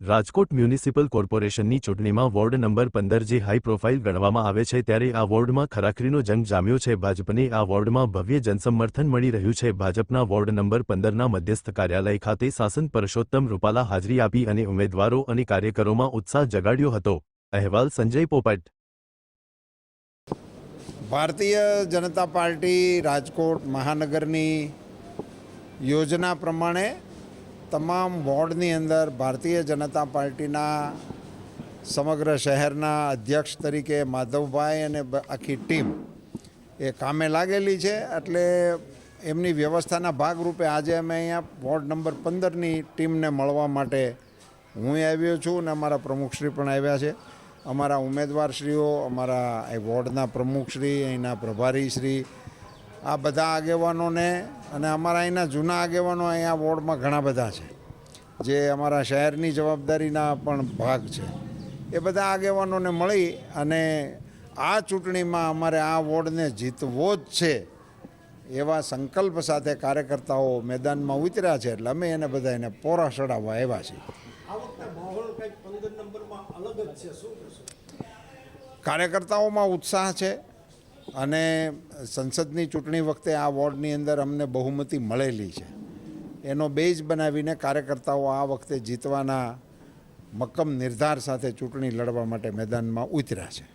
Rajkot municipal કોર્પોરેશનની ચૂંટણીમાં ward number 15 જે હાઈ પ્રોફાઇલ ગણવામાં આવે છે ત્યારે આ વોર્ડમાં ખરાખરીનો જંગ જામ્યો છે। ભાજપને આ વોર્ડમાં ભવ્ય જનસમર્થન મળી રહ્યું છે। ભાજપના વોર્ડ નંબર 15ના મધ્યસ્થ કાર્યાલય ખાતે શાસન પરસોત્તમ રૂપાલા હાજરી આપી અને ઉમેદવારો અને કાર્યકરોમાં ઉત્સાહ જગાડ્યો હતો। અહેવાલ સંજય પોપટ। ભારતીય જનતા પાર્ટી રાજકોટ મહાનગરની યોજના પ્રમાણે તમામ વોર્ડની અંદર ભારતીય જનતા પાર્ટીના સમગ્ર શહેરના અધ્યક્ષ તરીકે માધવભાઈ અને આખી ટીમ એ કામે લાગેલી છે। એટલે એમની વ્યવસ્થાના ભાગરૂપે આજે અમે અહીંયા વોર્ડ નંબર 15ની ટીમને મળવા માટે હું આવ્યો છું અને અમારા પ્રમુખશ્રી પણ આવ્યા છે। અમારા ઉમેદવારશ્રીઓ, અમારા એ વોર્ડના પ્રમુખશ્રી, અહીંના પ્રભારીશ્રી, આ બધા આગેવાનોને અને અમારા અહીંના જૂના આગેવાનો અહીંયા વોર્ડમાં ઘણા બધા છે જે અમારા શહેરની જવાબદારીના પણ ભાગ છે। એ બધા આગેવાનોને મળી અને આ ચૂંટણીમાં અમારે આ વોર્ડને જીતવો જ છે એવા સંકલ્પ સાથે કાર્યકર્તાઓ મેદાનમાં ઉતર્યા છે। એટલે અમે એને બધા એને પોરા ચડાવવા આવ્યા છીએ। કાર્યકર્તાઓમાં ઉત્સાહ છે અને સંસદની ચૂંટણી વખતે આ વોર્ડની અંદર અમને બહુમતી મળેલી છે। એનો બેઝ બનાવીને કાર્યકર્તાઓ આ વખતે જીતવાના મક્કમ નિર્ધાર સાથે ચૂંટણી લડવા માટે મેદાનમાં ઉતર્યા છે।